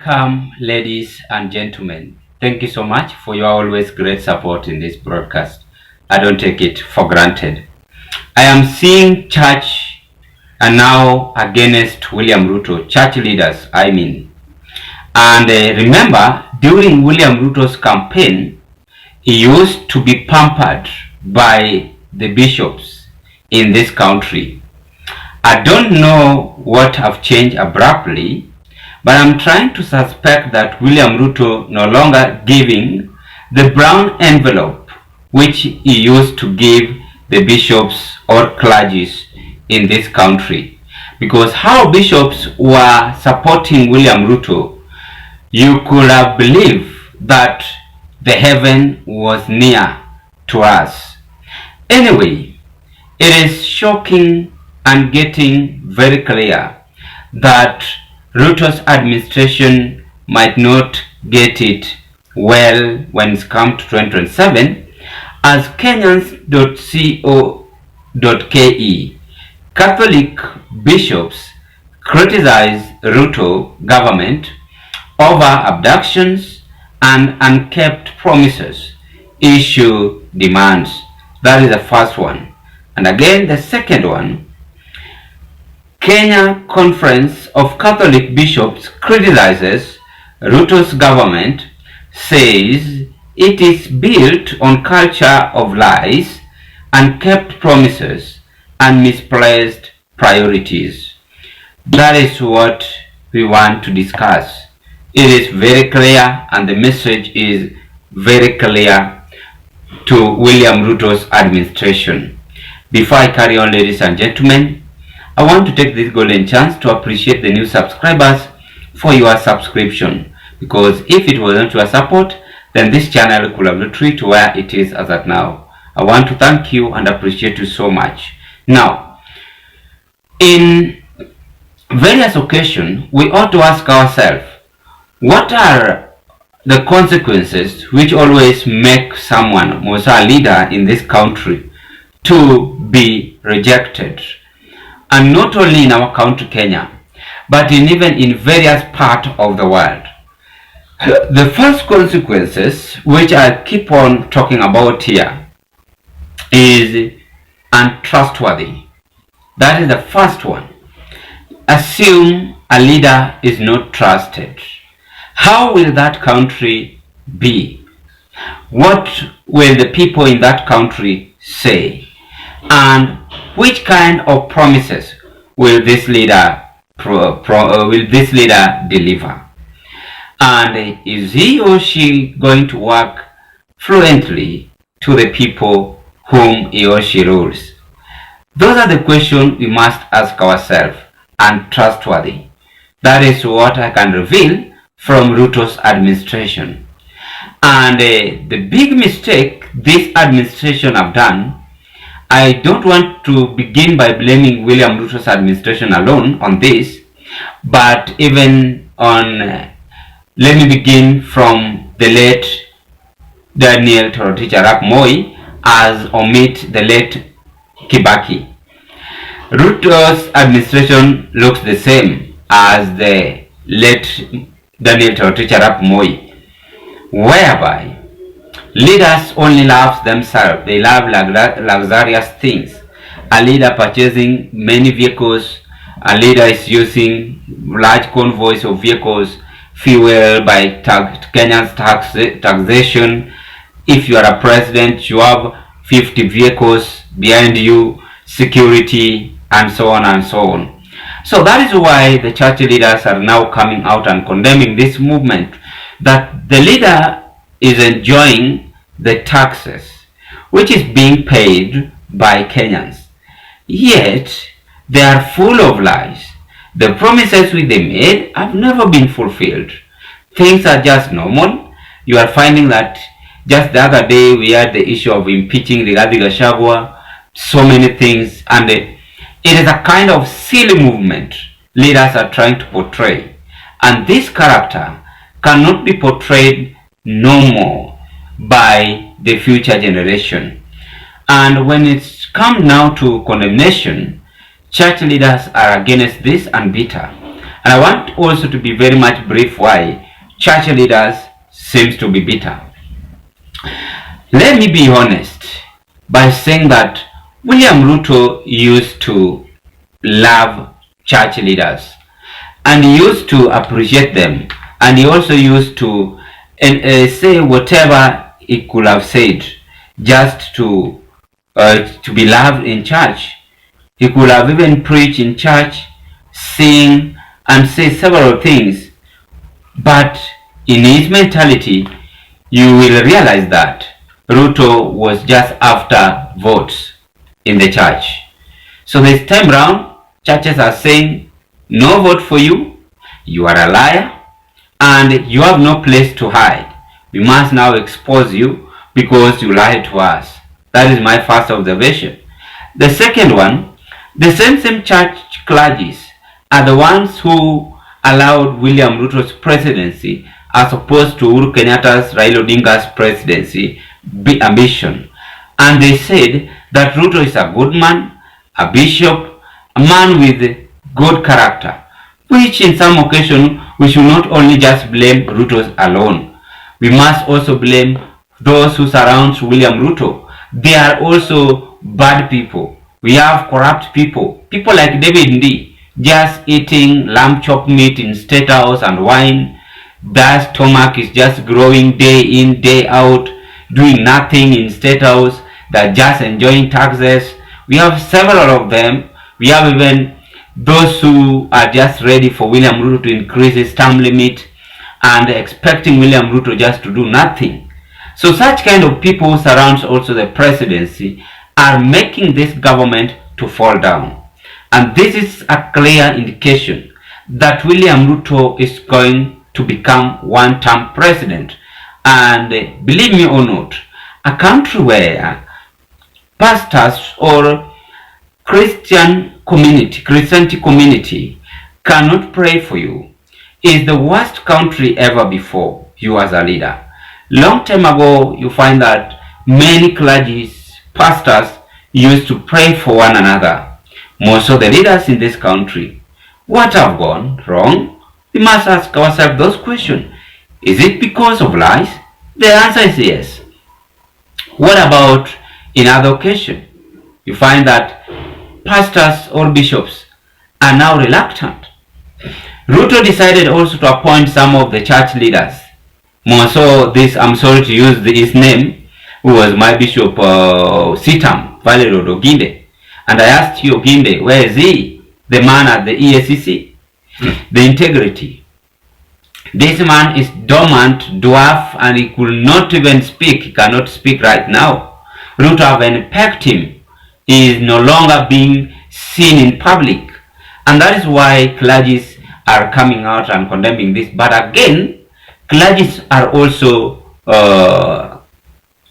Welcome, ladies and gentlemen. Thank you so much for your always great support in this broadcast. I don't take it for granted. I am seeing church and now against William Ruto, church leaders, I mean. And remember, during William Ruto's campaign, he used to be pampered by the bishops in this country. I don't know what have changed abruptly, but I'm trying to suspect that William Ruto no longer giving the brown envelope which he used to give the bishops or clergies in this country. Because how bishops were supporting William Ruto, you could have believed that the heaven was near to us. Anyway, it is shocking and getting very clear that Ruto's administration might not get it well when it's come to 2027, as Kenyans.co.ke Catholic bishops criticize Ruto government over abductions and unkept promises, issue demands. That is the first one. And again, the second one, Kenya Conference of Catholic Bishops criticizes Ruto's government, says it is built on culture of lies, unkept promises, and misplaced priorities. That is what we want to discuss. It is very clear, and the message is very clear to William Ruto's administration. Before I carry on, ladies and gentlemen, I want to take this golden chance to appreciate the new subscribers for your subscription, because if it wasn't your support, then this channel could have not reached where it is as at now. I want to thank you and appreciate you so much. Now, in various occasions, we ought to ask ourselves, what are the consequences which always make someone, most a leader in this country, to be rejected? And not only in our country, Kenya, but even in various parts of the world. The first consequences, which I keep on talking about here, is untrustworthy. That is the first one. Assume a leader is not trusted. How will that country be? What will the people in that country say? And which kind of promises will this leader deliver? And is he or she going to work fluently to the people whom he or she rules? Those are the questions we must ask ourselves. And trustworthy. That is what I can reveal from Ruto's administration. And the big mistake this administration have done, I don't want to begin by blaming William Ruto's administration alone on this, but even on, let me begin from the late Daniel Toroitich Arap Moi, as omit the late Kibaki. Ruto's administration looks the same as the late Daniel Toroitich Arap Moi, whereby leaders only love themselves. They love luxurious things. A leader purchasing many vehicles. A leader is using large convoys of vehicles, fuel by Kenya's taxation. If you are a president, you have 50 vehicles behind you, security, and so on and so on. So that is why the church leaders are now coming out and condemning this movement, that the leader is enjoying the taxes which is being paid by Kenyans, yet they are full of lies. The promises which they made have never been fulfilled. Things are just normal. You are finding that just the other day we had the issue of impeaching Rigathi Gachagua, so many things, and it is a kind of silly movement leaders are trying to portray, and this character cannot be portrayed no more by the future generation. And when it's come now to condemnation, church leaders are against this and bitter. And I want also to be very much brief why church leaders seems to be bitter. Let me be honest by saying that William Ruto used to love church leaders, and he used to appreciate them, and he also used to say whatever he could have said just to be loved in church. He could have even preached in church, sing, and say several things. But in his mentality, you will realize that Ruto was just after votes in the church. So this time round, churches are saying, no vote for you, you are a liar, and you have no place to hide. We must now expose you because you lied to us. That is my first observation. The second one, the same church clergies are the ones who allowed William Ruto's presidency as opposed to Uhuru Kenyatta's Raila Odinga's presidency ambition. And they said that Ruto is a good man, a bishop, a man with good character, which in some occasion we should not only just blame Ruto alone. We must also blame those who surround William Ruto. They are also bad people. We have corrupt people. People like David Ndii, just eating lamb chop meat in State House and wine. Their stomach is just growing day in, day out, doing nothing in State House. They're just enjoying taxes. We have several of them. We have even those who are just ready for William Ruto to increase his term limit and expecting William Ruto just to do nothing. So such kind of people who surrounds also the presidency are making this government to fall down. And this is a clear indication that William Ruto is going to become one-term president. And believe me or not, a country where pastors or Christianity community cannot pray for you is the worst country ever before you as a leader. Long time ago, you find that many clergies, pastors used to pray for one another. More so the leaders in this country. What have gone wrong? We must ask ourselves those questions. Is it because of lies? The answer is yes. What about in other occasions? You find that pastors or bishops are now reluctant. Ruto decided also to appoint some of the church leaders. More so this, I'm sorry to use his name, who was my bishop Sitam, Valerio Oginde. And I asked you, Oginde, where is he? The man at the EACC? The integrity. This man is dormant, dwarf, and he could not even speak. He cannot speak right now. Ruto have unpacked him. He is no longer being seen in public. And that is why clergies are coming out and condemning this. But again, clergies are also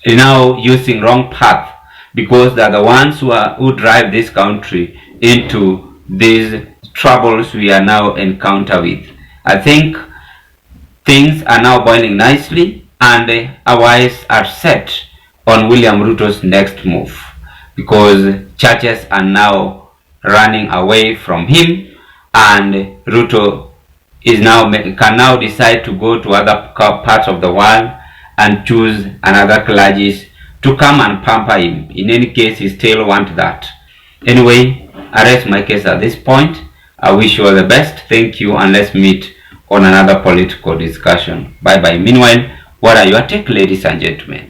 now using wrong path, because they are the ones who drive this country into these troubles we are now encounter with. I think things are now boiling nicely, and our eyes are set on William Ruto's next move, because churches are now running away from him, and Ruto is can now decide to go to other parts of the world and choose another clergy to come and pamper him. In any case, he still wants that. Anyway, I rest my case at this point. I wish you all the best. Thank you, and let's meet on another political discussion. Bye bye. Meanwhile, what are your take, ladies and gentlemen?